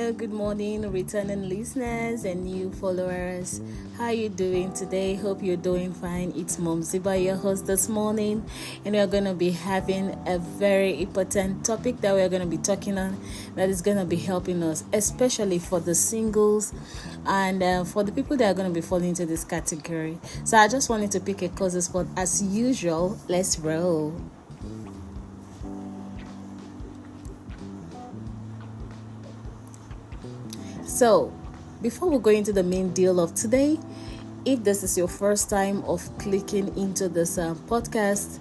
Hello, good morning, returning listeners and new followers. How you doing today? Hope you're doing fine. It's Mom Ziba, your host this morning, and we're going to be having a very important topic that we're going to be talking on that is going to be helping us, especially for the singles and for the people that are going to be falling into this category. So I just wanted to pick a cozy spot as usual. Let's roll. So, before we go into the main deal of today, if this is your first time of clicking into this podcast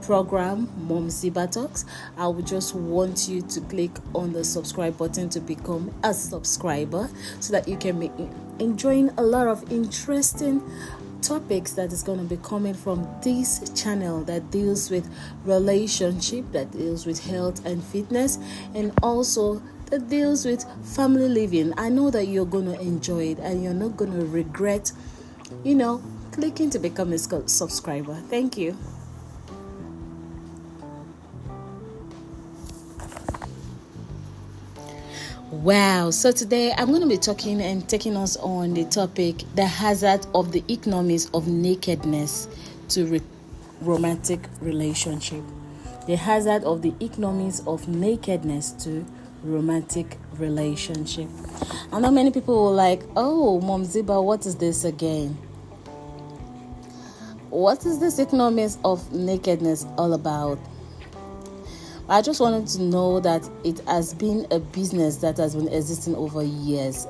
program, Mom Ziba Talks, I would just want you to click on the subscribe button to become a subscriber so that you can be enjoying a lot of interesting topics that is going to be coming from this channel that deals with relationship, that deals with health and fitness, and also that deals with family living. I know that you're going to enjoy it and you're not going to regret, clicking to become a subscriber. Thank you. Wow, so today I'm going to be talking and taking us on the topic, the hazard of the economies of nakedness to romantic relationship. The hazard of the economies of nakedness to romantic relationship. I know many people will like, oh, Mom Ziba, what is this again? What is this economies of nakedness all about? I just wanted to know that it has been a business that has been existing over years.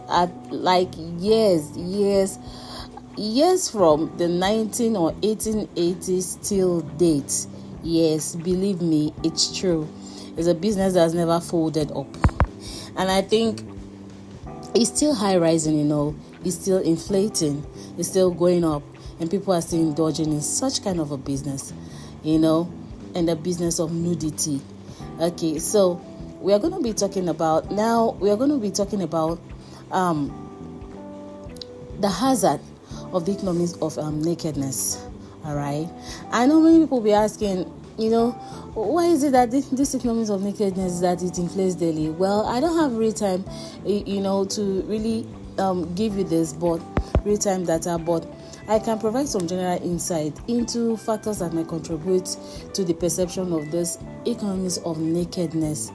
Years from the 19 or 1880s till date. Yes, believe me, it's true. It's a business that has never folded up. And I think it's still high rising, It's still inflating. It's still going up. And people are still indulging in such kind of a business, and the business of nudity. Okay, so we are going to be talking about the hazard of the economies of nakedness. All right. I know many people will be asking, why is it that this economies of nakedness that it inflates daily? Well, I don't have real time, to really give you this, but real time data, but I can provide some general insight into factors that may contribute to the perception of this economies of nakedness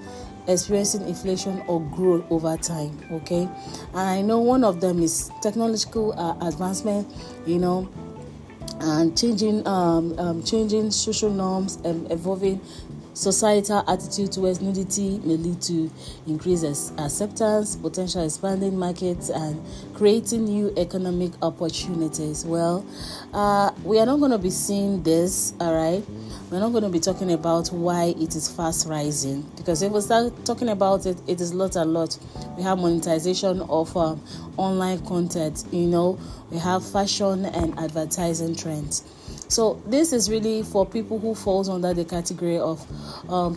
experiencing inflation or growth over time. Okay, and I know one of them is technological advancement, and changing social norms and evolving societal attitude towards nudity may lead to increased acceptance, potential expanding markets, and creating new economic opportunities. Well, we are not going to be seeing this, all right? We're not going to be talking about why it is fast rising, because if we start talking about it, it is a lot. We have monetization of online content, we have fashion and advertising trends. So this is really for people who falls under the category of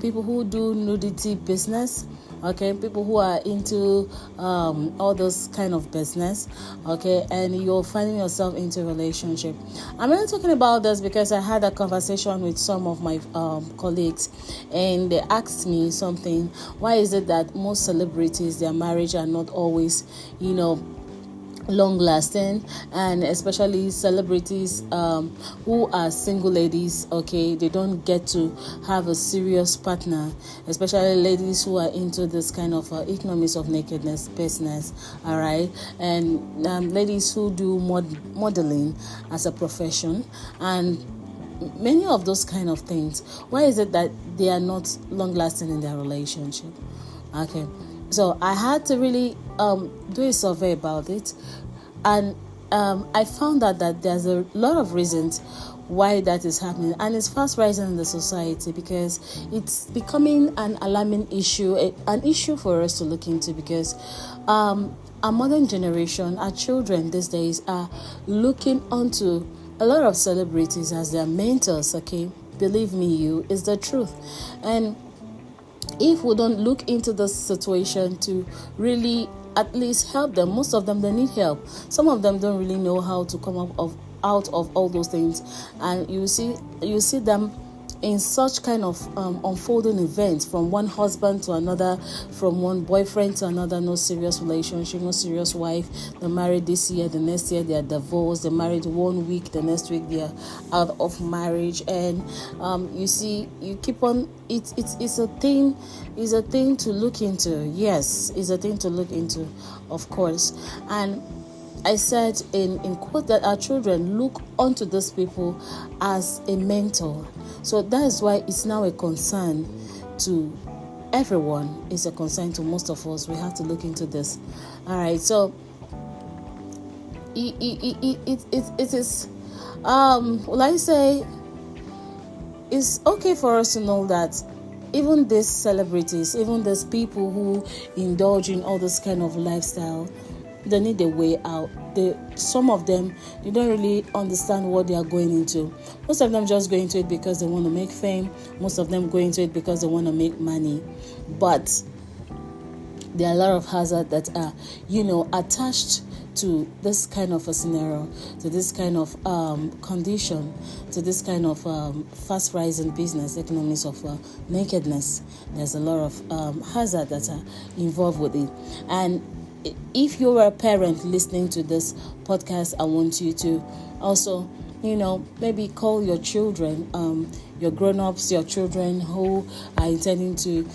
people who do nudity business, okay, people who are into all those kind of business, okay, and you're finding yourself into a relationship. I'm not talking about this because I had a conversation with some of my colleagues, and they asked me something. Why is it that most celebrities, their marriage are not always, long lasting, and especially celebrities who are single ladies, okay, they don't get to have a serious partner, especially ladies who are into this kind of economies of nakedness business, all right, and ladies who do modeling as a profession and many of those kind of things. Why is it that they are not long lasting in their relationship? Okay, so I had to really do a survey about it, and I found out that there's a lot of reasons why that is happening, and it's fast rising in the society because it's becoming an alarming issue, an issue for us to look into, because our modern generation, our children these days are looking onto a lot of celebrities as their mentors, okay? Believe me, it's the truth. And if we don't look into this situation to really at least help them, most of them, they need help. Some of them don't really know how to come out of all those things, and you see them in such kind of unfolding events, from one husband to another, from one boyfriend to another, no serious relationship, no serious wife. They're married this year, the next year they are divorced. They're married 1 week, the next week they are out of marriage. And you see, you keep on. It's a thing. It's a thing to look into. Yes, it's a thing to look into, of course. And I said in quote that our children look onto those people as a mentor. So that is why it's now a concern to everyone. It's a concern to most of us. We have to look into this. All right. So it is. Well, I say it's okay for us to know that even these celebrities, even these people who indulge in all this kind of lifestyle, they need a way out. Some of them, they don't really understand what they are going into. Most of them just go into it because they want to make fame. Most of them go into it because they want to make money. But there are a lot of hazards that are, attached to this kind of a scenario, to this kind of condition, to this kind of fast rising business, economies of nakedness. There's a lot of hazards that are involved with it. And if you're a parent listening to this podcast, I want you to also, maybe call your children, your grown-ups, your children who are intending to,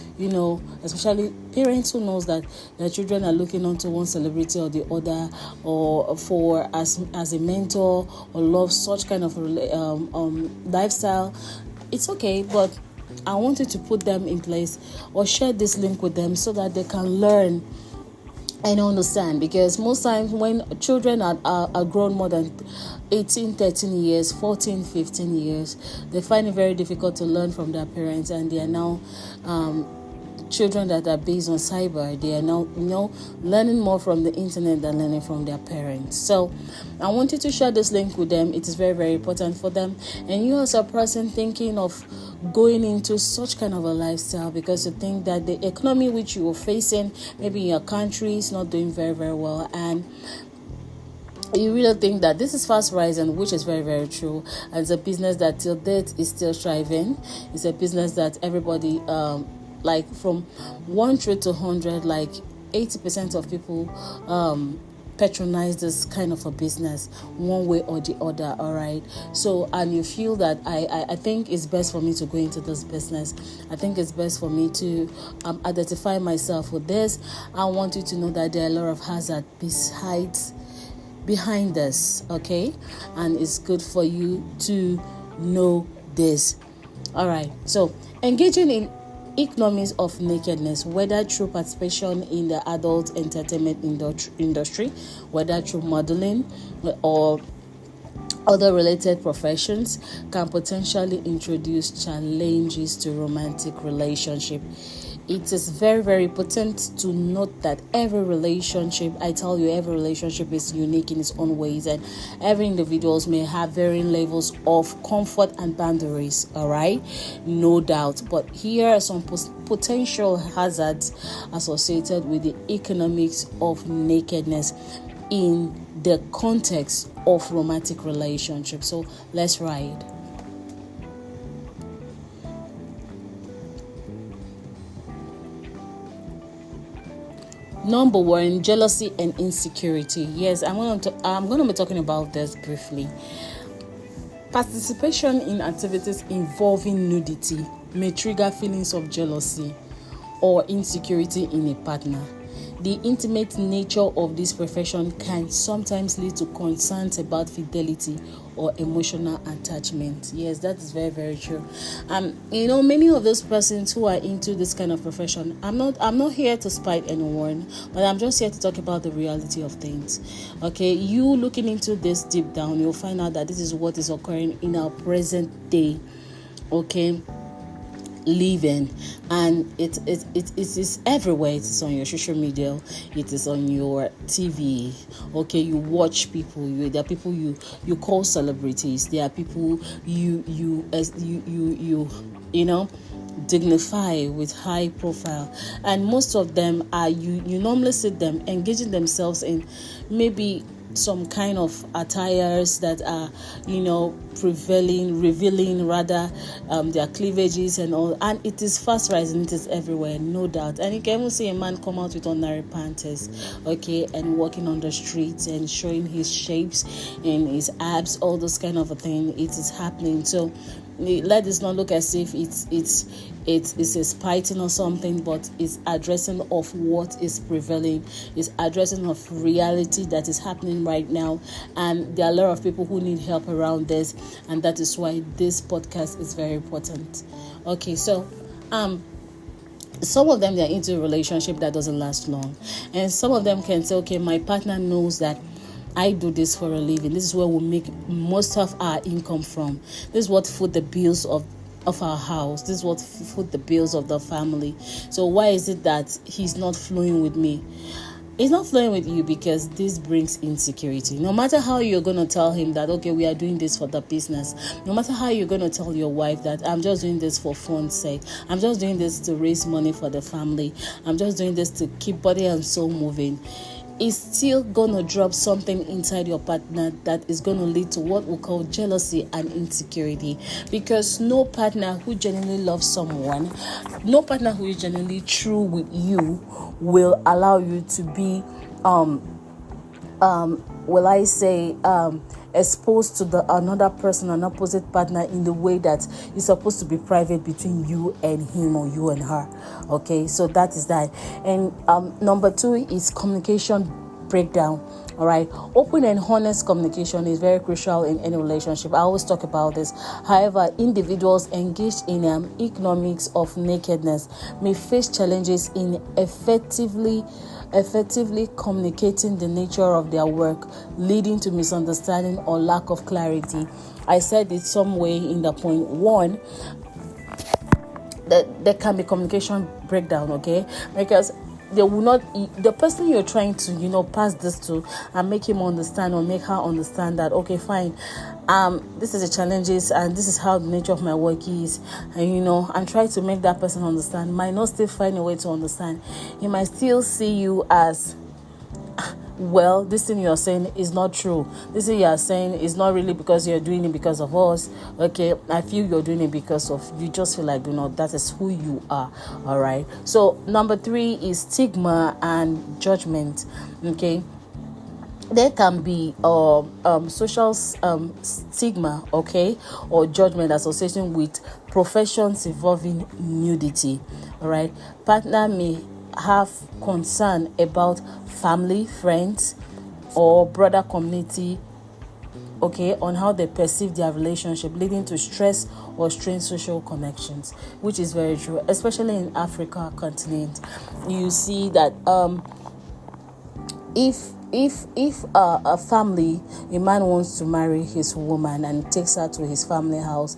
especially parents who knows that their children are looking onto one celebrity or the other, or for as a mentor, or love such kind of lifestyle. It's okay, but I wanted to put them in place or share this link with them so that they can learn and understand, because most times when children are grown more than 18, 13 years, 14, 15 years, they find it very difficult to learn from their parents, and they are now children that are based on cyber. They are now, learning more from the internet than learning from their parents. So I wanted to share this link with them. It is very, very important for them. And you as a person thinking of going into such kind of a lifestyle because you think that the economy which you are facing, maybe in your country, is not doing very, very well, and you really think that this is fast rising, which is very, very true. And it's a business that till date is still thriving. It's a business that everybody, like from 1 to 100, like 80% of people patronize this kind of a business one way or the other. All right. So, and you feel that I think it's best for me to go into this business. I think it's best for me to identify myself with this. I want you to know that there are a lot of hazards behind this, okay? And it's good for you to know this. All right. So, engaging in economies of nakedness, whether through participation in the adult entertainment industry, whether through modeling or other related professions, can potentially introduce challenges to romantic relationship. It is very, very important to note that every relationship is unique in its own ways, and every individuals may have varying levels of comfort and boundaries, all right? No doubt. But here are some potential hazards associated with the economics of nakedness in the context of romantic relationships. So let's ride. Number one, jealousy and insecurity. Yes, I'm going to be talking about this briefly. Participation in activities involving nudity may trigger feelings of jealousy or insecurity in a partner. The intimate nature of this profession can sometimes lead to concerns about fidelity or emotional attachment. Yes, that is very, very true. Many of those persons who are into this kind of profession, I'm not here to spite anyone, but I'm just here to talk about the reality of things. Okay, you looking into this deep down, you'll find out that this is what is occurring in our present day. Okay, living, and it is everywhere. It is on your social media, it is on your TV. Okay, you watch people. There are people you call celebrities. There are people you dignify with high profile, and most of them are you normally see them engaging themselves in maybe some kind of attires that are, revealing rather their cleavages and all, and it is fast rising. It is everywhere, no doubt. And you can even see a man come out with ordinary panties, okay, and walking on the streets and showing his shapes and his abs, all those kind of a thing. It is happening. So let this not look as if it's a spiting or something, but it's addressing of what is prevailing. It's addressing of reality that is happening right now, and there are a lot of people who need help around this, and that is why this podcast is very important. Okay, so some of them, they're into a relationship that doesn't last long, and some of them can say, okay, my partner knows that I do this for a living. This is where we make most of our income from. This is what foot the bills of our house. This is what foot the bills of the family. So why is it that he's not flowing with me? He's not flowing with you because this brings insecurity. No matter how you're going to tell him that, okay, we are doing this for the business. No matter how you're going to tell your wife that I'm just doing this for fun's sake. I'm just doing this to raise money for the family. I'm just doing this to keep body and soul moving. Is still gonna drop something inside your partner that is gonna lead to what we call jealousy and insecurity. Because no partner who genuinely loves someone, no partner who is genuinely true with you will allow you to be exposed to another person, an opposite partner, in the way that is supposed to be private between you and him or you and her. Okay, so that is that. And number 2 is communication breakdown. All right, open and honest communication is very crucial in any relationship. I always talk about this. However, individuals engaged in economics of nakedness may face challenges in effectively communicating the nature of their work, leading to misunderstanding or lack of clarity. I said it some way in the point 1 that there can be communication breakdown, okay? Because they will not, the person you're trying to pass this to and make him understand or make her understand that, okay, fine, this is the challenges and this is how the nature of my work is, and try to make that person understand, might not still find a way to understand. He might still see you as, well, this thing you're saying is not true. This thing you're saying is not really because you're doing it because of us. Okay, I feel you're doing it because of, you just feel like, that is who you are. All right. So number 3 is stigma and judgment. Okay. There can be social stigma, okay, or judgment association with professions involving nudity. All right. Partner may have concern about family, friends, or broader community, okay, on how they perceive their relationship, leading to stress or strained social connections, which is very true, especially in Africa continent. You see that if a family, a man wants to marry his woman and takes her to his family house,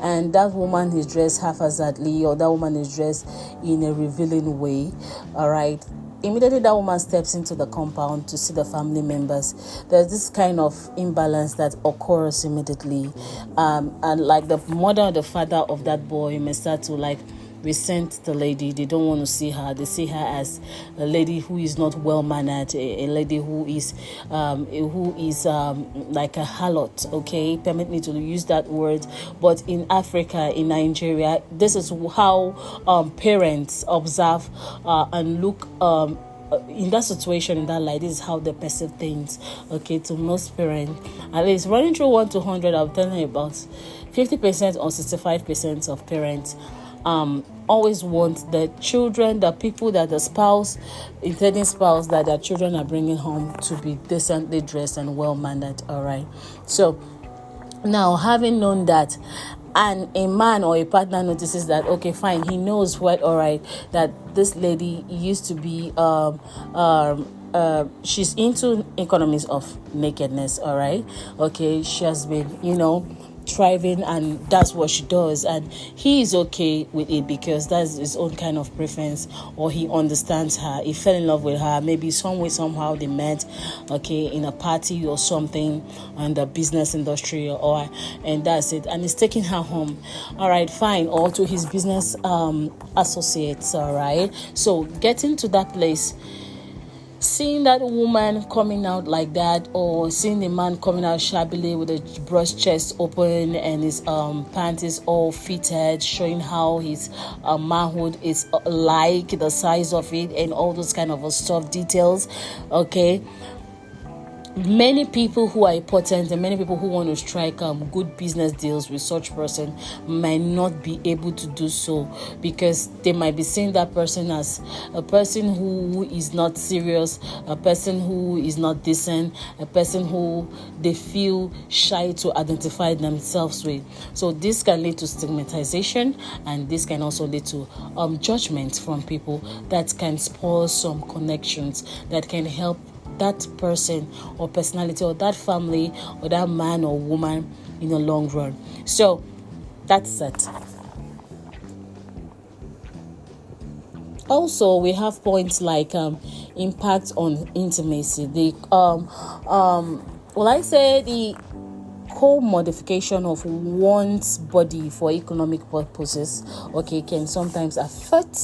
and that woman is dressed haphazardly, or that woman is dressed in a revealing way, all right, immediately that woman steps into the compound to see the family members. There's this kind of imbalance that occurs immediately, and like the mother or the father of that boy may start to resent the lady. They don't want to see her. They see her as a lady who is not well mannered, a lady who is like a harlot. Okay, permit me to use that word. But in Africa, in Nigeria, this is how parents observe and look in that situation, in that light. This is how they perceive things. Okay, to most parents, at least running through 1 to 100, I'm telling you about 50% or 65% of parents always want the children, the people that the spouse, intending spouse that their children are bringing home, to be decently dressed and well mannered. All right. So now, having known that, and a man or a partner notices that, okay, fine, he knows what, all right, that this lady used to be she's into economies of nakedness. All right. Okay, she has been thriving, and that's what she does, and he is okay with it because that's his own kind of preference, or he understands her, he fell in love with her, maybe some way somehow they met, okay, in a party or something in the business industry, and that's it, and he's taking her home. All right, fine, or to his business associates. All right, so getting to that place, seeing that woman coming out like that, or seeing the man coming out shabbily with a breast chest open and his panties all fitted, showing how his manhood is like, the size of it, and all those kind of stuff, details. Okay, many people who are important and many people who want to strike good business deals with such person might not be able to do so, because they might be seeing that person as a person who is not serious, a person who is not decent, a person who they feel shy to identify themselves with. So this can lead to stigmatization, and this can also lead to judgment from people that can spoil some connections that can help that person or personality or that family or that man or woman in the long run. So that's it. Also, we have points like impact on intimacy. The the co-modification of one's body for economic purposes, okay, can sometimes affect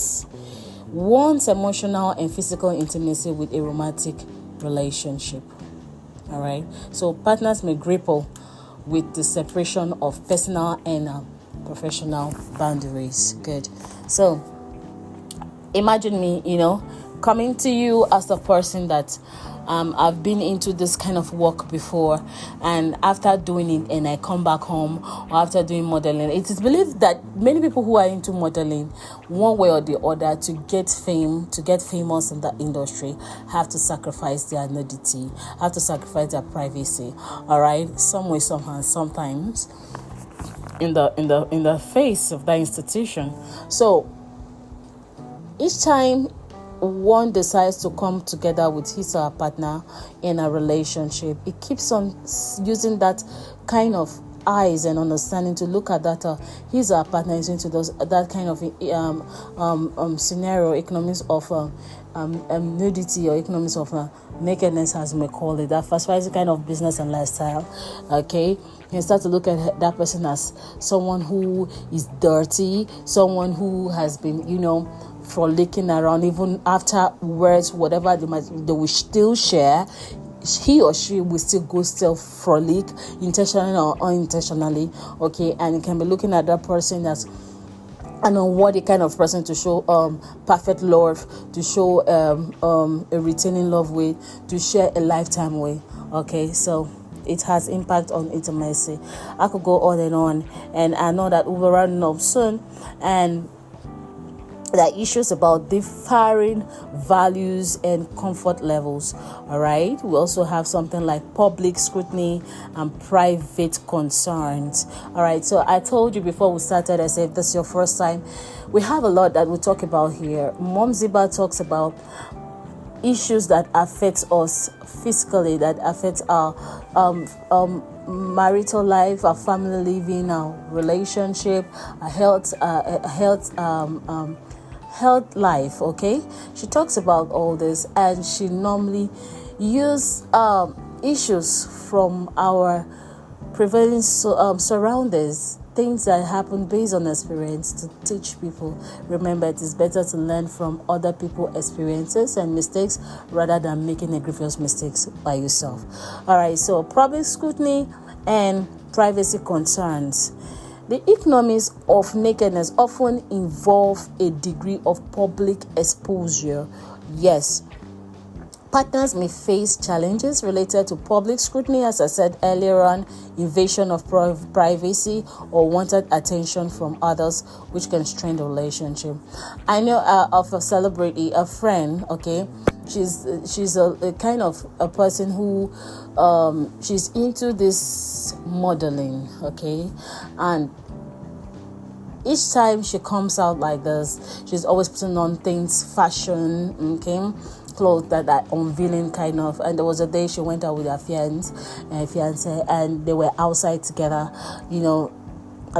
one's emotional and physical intimacy with a romantic relationship. All right, so partners may grapple with the separation of personal and professional boundaries. Good. So imagine me, coming to you as a person that I've been into this kind of work before, and after doing it and I come back home, or after doing modeling, it is believed that many people who are into modeling, one way or the other, to get famous in that industry, have to sacrifice their nudity, have to sacrifice their privacy. All right, some way, somehow, sometimes in the face of that institution. So each time one decides to come together with his or her partner in a relationship, it keeps on using that kind of eyes and understanding to look at that his or her partner is into that kind of scenario, economics of nudity, or economics of nakedness, as we may call it, that fast kind of business and lifestyle. Okay, you start to look at that person as someone who is dirty, someone who has been, frolicking around, even afterwards, whatever they will still share. He or she will still frolic, intentionally or unintentionally. Okay, and you can be looking at that person as an unworthy kind of person to show perfect love, to show a retaining love with, to share a lifetime with. Okay, so it has impact on intimacy. I could go on, and I know that we'll be running up soon, and there are issues about differing values and comfort levels. All right, we also have something like public scrutiny and private concerns. All right, so I told you before we started, I said, if this is your first time, we have a lot that we talk about here. Mom Ziba talks about issues that affect us physically, that affect our marital life, our family living, our relationship, our health life. Okay, she talks about all this, and she normally use issues from our prevailing surroundings, things that happen based on experience, to teach people. Remember, it is better to learn from other people's experiences and mistakes rather than making a grievous mistakes by yourself. All right, so public scrutiny and privacy concerns. The economics of nakedness often involve a degree of public exposure. Yes, partners may face challenges related to public scrutiny, as I said earlier on, invasion of privacy, or wanted attention from others, which can strain the relationship. I know of a celebrity, a friend, okay? She's a kind of a person who she's into this modeling, okay? And each time she comes out like this, she's always putting on things, fashion, okay, clothes that are unveiling kind of. And there was a day she went out with her fiance, and they were outside together,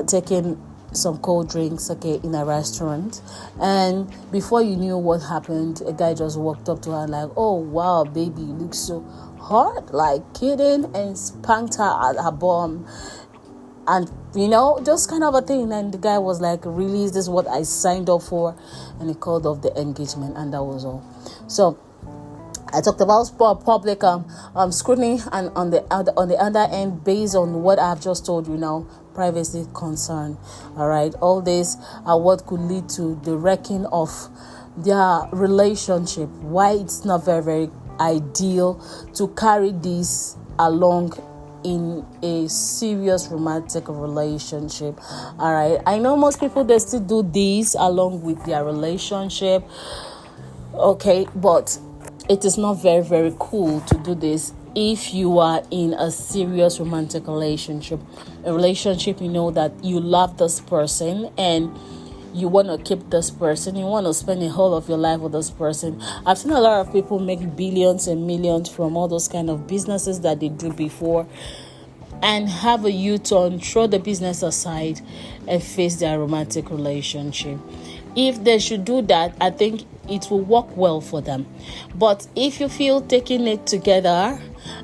taking some cold drinks, okay, in a restaurant. And before you knew what happened, a guy just walked up to her like, "Oh wow, baby, you look so hot," like kidding, and spanked her at her bum. And just kind of a thing. And the guy was like, "Really, is this what I signed up for?" And he called off the engagement, and that was all. So I talked about public scrutiny, and on the other end, based on what I've just told you now, privacy concern. All right, all this are what could lead to the wrecking of their relationship. Why it's not very, very ideal to carry this along in a serious romantic relationship. All right, I know most people, they still do this along with their relationship. Okay, but it is not very, very cool to do this if you are in a serious romantic relationship. A relationship, you know that you love this person and you want to keep this person. You want to spend the whole of your life with this person. I've seen a lot of people make billions and millions from all those kind of businesses that they do before, and have a U-turn, throw the business aside, and face their romantic relationship. If they should do that, I think it will work well for them. But if you feel taking it together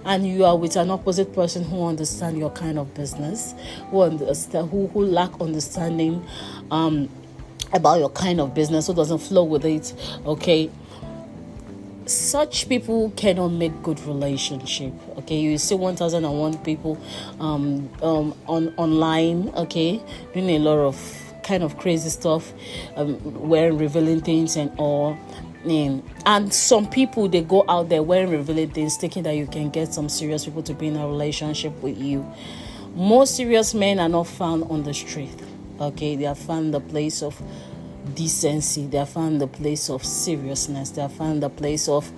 and you are with an opposite person who understands your kind of business, who lack understanding about your kind of business, who doesn't flow with it, okay, such people cannot make good relationship. Okay, you see 1001 people online, okay, doing a lot of kind of crazy stuff, wearing revealing things and all. And some people, they go out there wearing revealing things, thinking that you can get some serious people to be in a relationship with you. Most serious men are not found on the street. Okay, they are found in the place of decency. They are found in the place of seriousness. They are found in the place of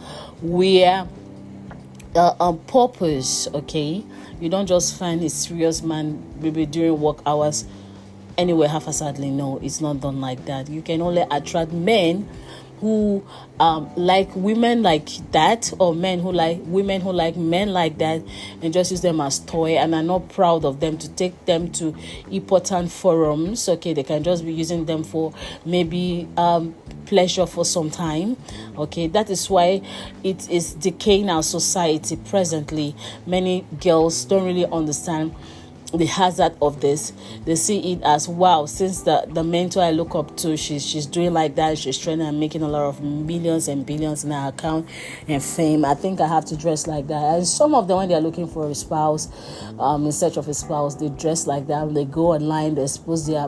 where purpose. Okay, you don't just find a serious man maybe during work hours anywhere haphazardly. No, it's not done like that. You can only attract men who like women like that, or men who like women who like men like that, and just use them as toy and are not proud of them, to take them to important forums. Okay, they can just be using them for maybe pleasure for some time. Okay, that is why it is decaying our society presently. Many girls don't really understand the hazard of this. They see it as, wow, since the mentor I look up to, she's doing like that, she's training and making a lot of millions and billions in her account and fame, I think I have to dress like that. And some of them, when they're looking for a spouse, in search of a spouse, they dress like that. They go online, they expose their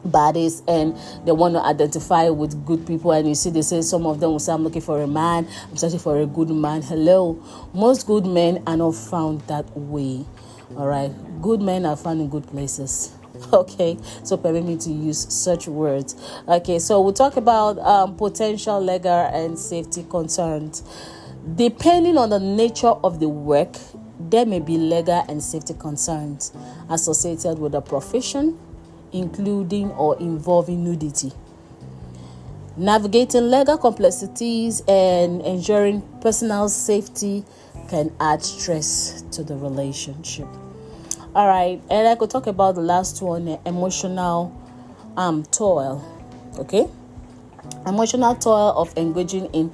bodies, and they want to identify with good people. And you see, they say, some of them will say, I'm looking for a man, I'm searching for a good man. Hello, most good men are not found that way. All right, good men are found in good places. Okay, so permit me to use such words. Okay, so we'll talk about potential legal and safety concerns. Depending on the nature of the work, there may be legal and safety concerns associated with the profession, including or involving nudity. Navigating legal complexities and ensuring personal safety can add stress to the relationship. All right, and I could talk about the last one, emotional toil. Okay, emotional toil of engaging in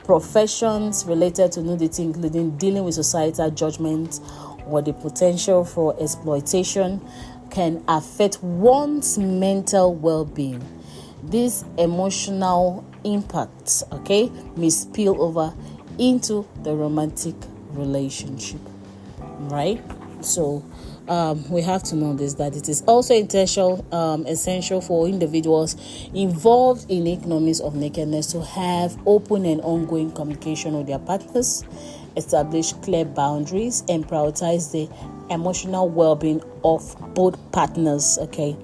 professions related to nudity, including dealing with societal judgment or the potential for exploitation, can affect one's mental well-being. This emotional impact, okay, may spill over into the romantic relationship, right? So we have to know this, that it is also essential for individuals involved in economies of nakedness to have open and ongoing communication with their partners, establish clear boundaries, and prioritize the emotional well-being of both partners. Okay,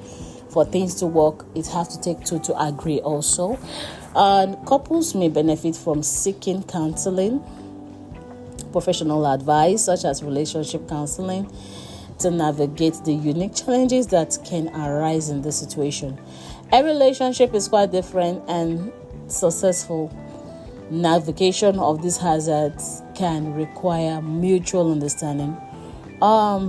for things to work, it has to take two to agree also. And couples may benefit from seeking counseling, professional advice such as relationship counseling, to navigate the unique challenges that can arise in this situation. Every relationship is quite different, and successful navigation of these hazards can require mutual understanding,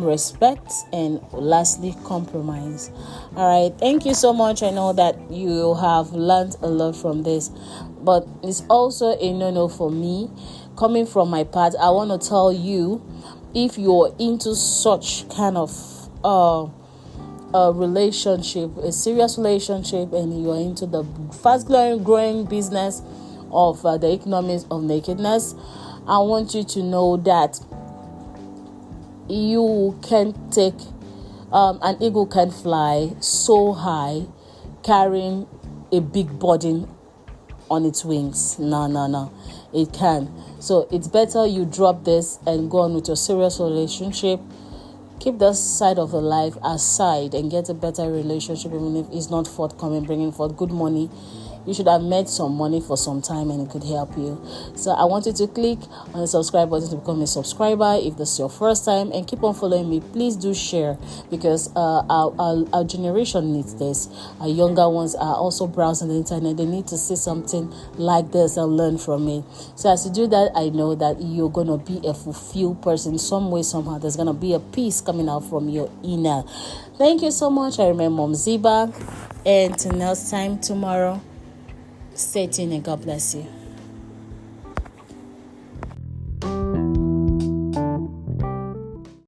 respect, and lastly, compromise. All right, thank you so much. I know that you have learned a lot from this, but it's also a no-no for me. Coming from my part, I want to tell you, if you're into such kind of a relationship, a serious relationship, and you're into the fast growing business of the economics of nakedness. I want you to know that you can take an eagle can fly so high carrying a big burden on its wings. No, it can. So it's better you drop this and go on with your serious relationship. Keep that side of the life aside and get a better relationship, even if it's not forthcoming, bringing forth good money. You should have made some money for some time and it could help you. So I want you to click on the subscribe button to become a subscriber if this is your first time, and keep on following me. Please do share, because our generation needs this. Our younger ones are also browsing the internet. They need to see something like this and learn from it. So as you do that, I know that you're going to be a fulfilled person some way, somehow. There's going to be a peace coming out from your inner. Thank you so much. I remain Mom Ziba, and till next time tomorrow, stay tuned and God bless you.